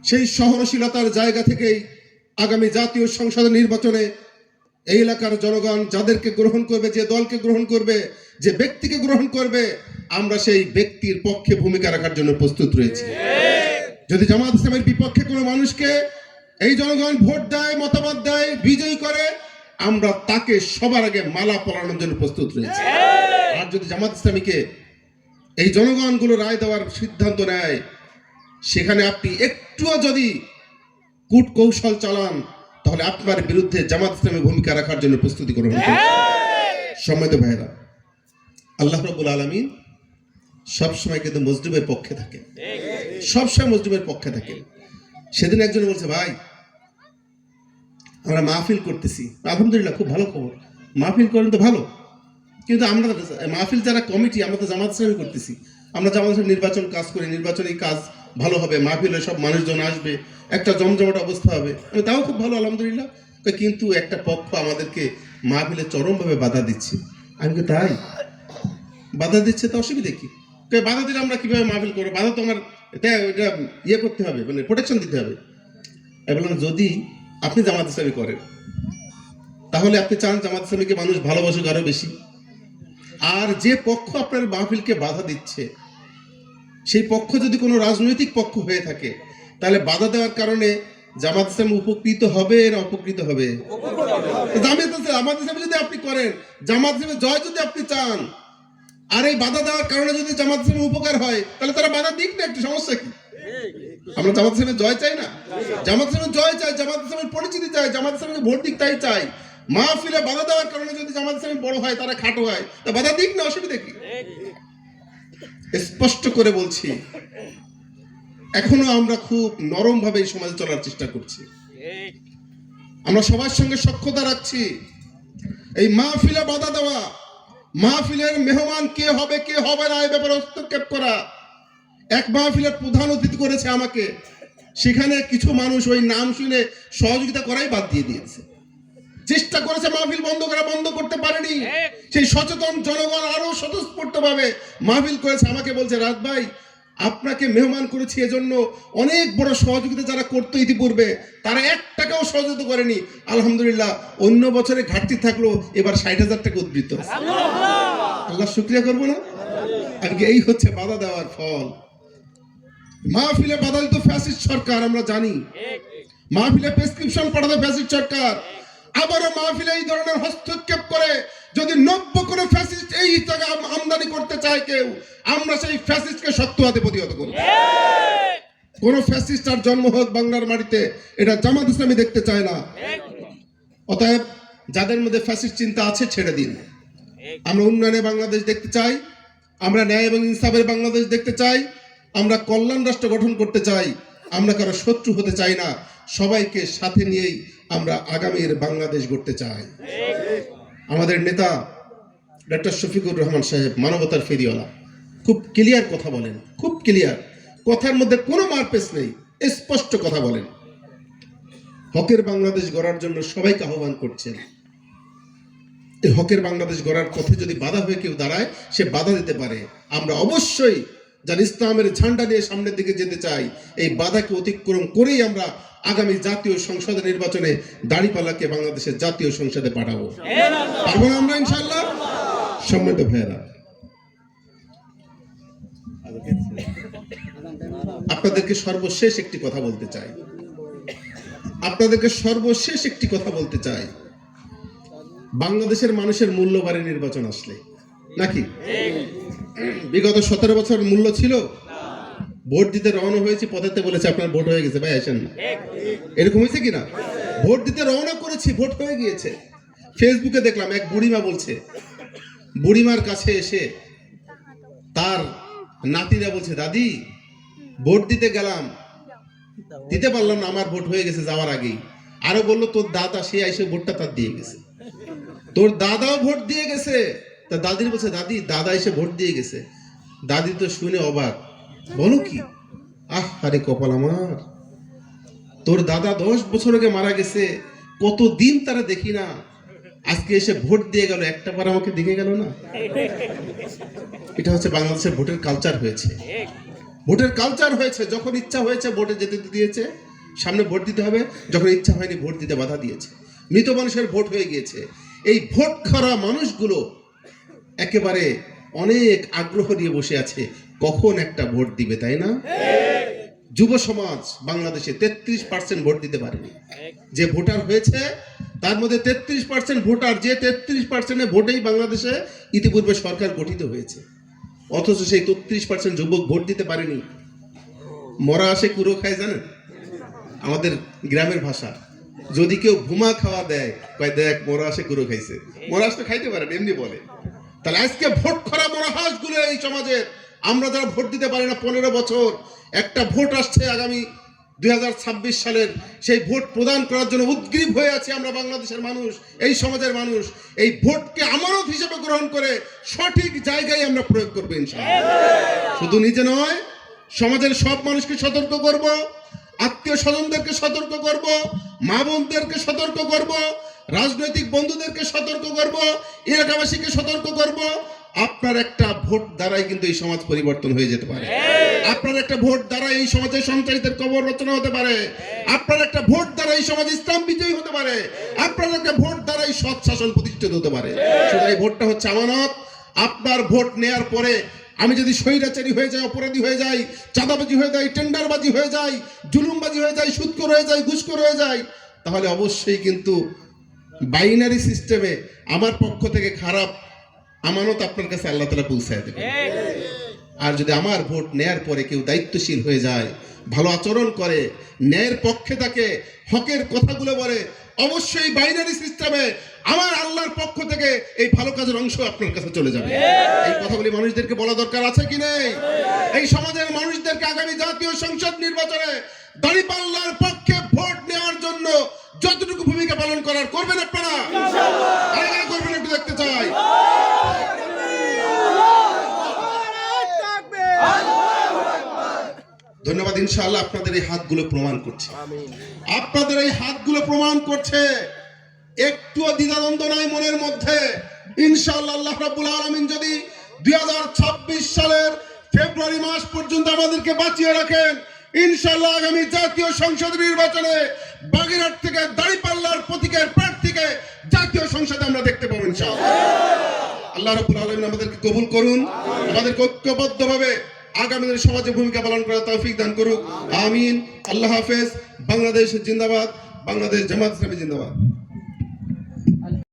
সেই সহনশীলতার জায়গা থেকেই আগামী জাতীয় সংসদ নির্বাচনে এই এলাকার জনগণ যাদেরকে গ্রহণ করবে, যে দলকে গ্রহণ করবে, যে ব্যক্তিকে গ্রহণ করবে, আমরা সেই ব্যক্তির পক্ষে ভূমিকা রাখার জন্য প্রস্তুত রয়েছি। যদি জামাত ইসলামের বিপক্ষে কোনো মানুষকে এই জনগণ ভোট দেয়, মতামত দেয়, বিজয়ী করে, আমরা তাকে সবার আগে মালা পরানোর জন্য প্রস্তুত রয়েছি। আর যদি জামাত ইসলামীকে এই জনগণগুলো রায় দেওয়ার সিদ্ধান্ত নেয়, সেখানে আপনি একটুও যদি কূট কৌশল চালান, তাহলে আপনার বিরুদ্ধে জামাত ইসলামী ভূমিকা রাখার জন্য প্রস্তুতি গ্রহণ করবে। সম্মানিত ভাইরা, আল্লাহ রাব্বুল আলামিন সবসময় কিন্তু মজলুমের পক্ষে থাকে, সবসময় মজলুমের পক্ষে থাকে। সেদিন একজন বলছে, ভাই আমরা মাহফিল করতেছি, আলহামদুলিল্লাহ খুব ভালো খবর, মাহফিল করেন তো ভালো, কিন্তু আমরা মাহফিল যারা কমিটি, আমরা তো জামাত ইসলামী করতেছি, আমরা জামাত ইসলামী নির্বাচন কাজ করি, নির্বাচনী কাজ ভালো হবে, মাহফিলে সব মানুষজন আসবে, একটা জমজমাট অবস্থা হবে, তাও খুব ভালো আলহামদুলিল্লাহ, কিন্তু একটা পক্ষ আমাদেরকে মাহফিলে চরমভাবে বাধা দিচ্ছে। আমি কি তাই? বাধা দিচ্ছে তো অসুবিধা কি? বাধা দিলে আমরা কিভাবে মাহফিল করবো? বাধা তো আমার এটা ইয়ে করতে হবে, মানে প্রোটেকশন দিতে হবে। বললাম, যদি আপনি জামাত ইসলামী করেন, তাহলে আপনি চান জামাত ইসলামীকে মানুষ ভালোবাসুক আরো বেশি, আর যে পক্ষ আপনার মাহফিলকে বাধা দিচ্ছে, সেই পক্ষ যদি কোনো রাজনৈতিক পক্ষ হয়ে থাকে, তাহলে বাধা দেওয়ার কারণে জামাত ইসলাম উপকৃত হবে না অপকৃত হবে? জামাত ইসলামী যদি আপনি করেন, জামাত ইসলামী জয় যদি আপনি চান, আর এই বাধা দেওয়ার কারণে যদি জামাত ইসলামী উপকার হয়, তাহলে তারা বাধা দিক না, একটু সমস্যা কি? আমরা জামাত ইসলামের জয় চাই না? জামাত ইসলামের জয় চাই, জামাত ইসলামের পরিচিতি চাই, জামাত ইসলামকে ভোট দিক তাই চাই। মাহফিলে বাধা দেওয়ার কারণে যদি জামাত ইসলামী বড় হয়, তারা খাটো হয়, তা বাধা দিক না, অসুবিধা কি? স্পষ্ট করে বলছি, এখনো আমরা খুব নরম ভাবে এই সমাজে চলার চেষ্টা করছি, আমরা সবার সঙ্গে সখ্যতা রাখছি। এই মাহফিলে বাধা দেওয়া, মাহফিলের মেহমান কে হবে কে হবে না এই ব্যাপারে হস্তক্ষেপ করা। এক মাহফিলের প্রধান অতিথি করেছে আমাকে, সেখানে কিছু মানুষ ওই নাম শুনে সহযোগিতা করাই বাদ দিয়ে দিয়েছে, চেষ্টা করেছে মাহফিল বন্ধ করা, বন্ধ করতে পারেনি। সেই সচেতন জনগণ আরো স্বতঃস্ফূর্ত ভাবে মাহফিল করেছে, আমাকে বলছে, রাত ভাই আপনাকে মেহমান করেছি, এজন্য অনেক বড় সহযোগিতা যারা করতো ইতিপূর্বে, তারা 1 টাকাও সহযোগিতা করেনি। আলহামদুলিল্লাহ, অন্য বছরে ঘাটতি থাকলো, এবার 60,000 টাকা উদ্বৃত্ত। আল্লাহ শুকরিয়া করবো না? আজকে এই হচ্ছে বাধা দেওয়ার ফল। মাহফিলে বাধা দিত ফ্যাসিস্ট সরকার, আমরা জানি। মাহফিলে প্রেসক্রিপশন পাঠাতো ফ্যাসিস্ট সরকার। আবারও মাহফিলে এই ধরনের হস্তক্ষেপ করে যদি নব্য কোনো ফ্যাসিস্ট এই টাকা আমদানি করতে চায় কেউ, আমরা সেই ফ্যাসিস্টকে শক্ত হাতে প্রতিহত করব। কোন ফ্যাসিস্ট আর জন্ম হোক বাংলার মাটিতে, এটা জামাত ইসলামী দেখতে চায় না। অতএব যাদের মধ্যে ফ্যাসিস্ট চিন্তা আছে, ছেড়ে দিন। আমরা উন্নয়নে বাংলাদেশ দেখতে চাই, আমরা ন্যায় এবং ইনসাফের বাংলাদেশ দেখতে চাই, আমরা কল্যাণ রাষ্ট্র গঠন করতে চাই, আমরা কারো শত্রু হতে চাই না, সবাইকে সাথে নিয়েই আমরা আগামীর বাংলাদেশ গড়তে চাই। আমাদের নেতা ডক্টর শফিকুর রহমান সাহেব মানবতার ফেরিওয়ালা, খুব ক্লিয়ার কথা বলেন, খুব ক্লিয়ার, কথার মধ্যে কোনো মারপেচ নেই, স্পষ্ট কথা বলেন। হকের বাংলাদেশ গড়ার জন্য সবাইকে আহ্বান করছেন। এই হকের বাংলাদেশ গড়ার পথে যদি বাধা হয়ে কেউ দাঁড়ায়, সে বাধা দিতে পারে। আমরা অবশ্যই যারা ইসলামের ঝান্ডা নিয়ে সামনের দিকে যেতে চাই, এই বাধাকে অতিক্রম করেই আমরা আগামী জাতীয় সংসদ নির্বাচনে দাঁড়িপাল্লাকে বাংলাদেশের জাতীয় সংসদে পাঠাবো। পারবো না আমরা ইনশাআল্লাহ? সম্মানিত ভাইয়েরা, আপনাদেরকে সর্বশেষ একটি কথা বলতে চাই, আপনাদেরকে সর্বশেষ একটি কথা বলতে চাই। বাংলাদেশের মানুষের মূল্য বাড়ে নির্বাচন আসলে, নাকি? বিগত 17 বছর মূল্য ছিল? ভোট দিতে রওনা হয়েছে, পথেতে বলেছে আপনার ভোট হয়ে গেছে, ভাই আসেন না, এরকম হয়েছে কিনা? ভোট দিতে রওনা করেছি, ভোট হয়ে গিয়েছে। ফেসবুকে দেখলাম এক বুড়িমা বলছে, বুড়িমার কাছে এসে তার নাতিরা বলছে, দাদি ভোট দিতে গেলাম, দিতে পারলাম না, আমার ভোট হয়ে গেছে যাওয়ার আগেই। আরো বললো, তোর দাদা সে এসে ভোটটা তার দিয়ে গেছে, তোর দাদাও ভোট দিয়ে গেছে। তা দাদির বলছে, দাদি দাদা এসে ভোট দিয়ে গেছে। দাদি তো শুনে অবাক, বলো কি? আরে কপাল আমার, তোর দাদা 10 বছর আগে মারা গেছে, কতদিন তারা দেখি না, আজকে এসে ভোট দিয়ে গেল, একটা বার আমাকে দেখে গেল না। এটা হচ্ছে বাংলাদেশের ভোটের কালচার হয়েছে। ভোটের কালচার হয়েছে, যখন ইচ্ছা হয়েছে ভোটে যেতে দিয়েছে, সামনে ভোট দিতে হবে, যখন ইচ্ছা হয়নি ভোট দিতে বাধা দিয়েছে। মৃত মানুষের ভোট হয়ে গিয়েছে। এই ভোট খাওয়া মানুষগুলো একেবারে অনেক আগ্রহ নিয়ে বসে আছে কখন একটা ভোট দিবে, তাই না? যুব সমাজ বাংলাদেশে 33% ভোট দিতে পারেনি। যে ভোটার হয়েছে তার মধ্যে 33% ভোটার, যে 33% ভোটেই বাংলাদেশে ইতিপূর্বে সরকার গঠিত হয়েছে। অথচ সেই 33% যুবক ভোট দিতে পারেনি। মরা আসে কুড়ো খায়, জানেন আমাদের গ্রামের ভাষা। যদি কেউ ভুমা খাওয়া দেয়, কয় দেখ মরা আসে কুড়ো খাইছে। মরা হাঁস তো খাইতে পারেন, এমনি বলে। তাহলে আজকে ভোট খরা মরা হাঁসগুলো এই সমাজের, আমরা যারা ভোট দিতে পারি না 15 বছর, একটা ভোট আসছে আগামী 2026 সালের, সেই ভোট প্রদান করার জন্য উদ্গ্রীব হয়ে আছে আমরা বাংলাদেশের মানুষ, এই সমাজের মানুষ। এই ভোটকে আমানত হিসেবে গ্রহণ করে সঠিক জায়গায় আমরা প্রয়োগ করবো ইনশাআল্লাহ। শুধু নিজে নয়, সমাজের সব মানুষকে সতর্ক করব, আত্মীয় স্বজনদেরকে সতর্ক করব, মা বোনদেরকে সতর্ক করব, রাজনৈতিক বন্ধুদেরকে সতর্ক করব, এলাকাবাসীকে সতর্ক করব। আপনার একটা ভোট দ্বারাই কিন্তু এই সমাজ পরিবর্তন হয়ে যেতে পারে। আপনার একটা ভোট দ্বারা এই সমাজের সন্ত্রাসীদের কবর রচনা হতে পারে। আপনার একটা ভোট দ্বারা এই সমাজ ইসলাম বিজয়ী হতে পারে। আপনার একটা ভোট দ্বারা এই সৎ শাসন প্রতিষ্ঠিত হতে পারে। শুধু এই ভোটটা হচ্ছে আমানত। আপনার ভোট নেয়ার পরে আমি যদি স্বৈরাচারী হয়ে যাই, অপরাধী হয়ে যাই, চাঁদাবাজি হয়ে যাই, টেন্ডারবাজি হয়ে যাই, জুলুমবাজি হয়ে যাই, সুদখোর হয়ে যাই, ঘুষখোর হয়ে যাই, তাহলে অবশ্যই কিন্তু বাইনারি সিস্টেমে আমার পক্ষ থেকে খারাপ আমানত আপনার কাছে আল্লাহ তাআলা পৌঁছায় দেবে। আর যদি আমার ভোট নেয়ার পরে কেউ দায়িত্বশীল হয়ে যায়, ভালো আচরণ করে, ন্যায়ের পক্ষে থাকে, হকের কথাগুলো বলে, অবশ্যই বাইনারি সিস্টেমে আমার আল্লাহর পক্ষ থেকে এই ভালো কাজের অংশ আপনার কাছে চলে যাবে। এই কথাগুলি মানুষদেরকে বলা দরকার আছে কি নেই? এই সমাজের মানুষদেরকে আগামী জাতীয় সংসদ নির্বাচনে দাঁড়িপাল্লার পক্ষে ভোট নেওয়ার জন্য যতটুকু ভূমিকা পালন করার করবেন আপনারা, ইনশাআল্লাহ করবেন, একটু দেখতে চাই। ধন্যবাদ। ইনশাআল্লাহ আপনাদের এই হাতগুলো প্রমাণ করছে, আপনাদের এই হাতগুলো প্রমাণ করছে, একটুও দ্বিধাদ্বন্দ্ব নাই মনের মধ্যে। ইনশাআল্লাহ আল্লাহ রাব্বুল আলামিন যদি 2026 সালের ফেব্রুয়ারি মাস পর্যন্ত আমাদেরকে বাঁচিয়ে রাখেন, ইনশাআল্লাহ আগামী জাতীয় সংসদ নির্বাচনে বাগেরহাট থেকে দাঁড়িপাল্লার প্রতীকের প্রার্থীকে জাতীয় সংসদে আমরা দেখতে পাবো ইনশাআল্লাহ। আল্লাহ রাব্বুল আলামিন আমাদেরকে কবুল করুন, আমাদেরকে ঐক্যবদ্ধভাবে আগামী দিনের সমাজে ভূমিকা পালন করার তৌফিক দান করুক। আমিন। আল্লাহ হাফেজ। বাংলাদেশ জিন্দাবাদ। বাংলাদেশ জামাত ইসলামী জিন্দাবাদ।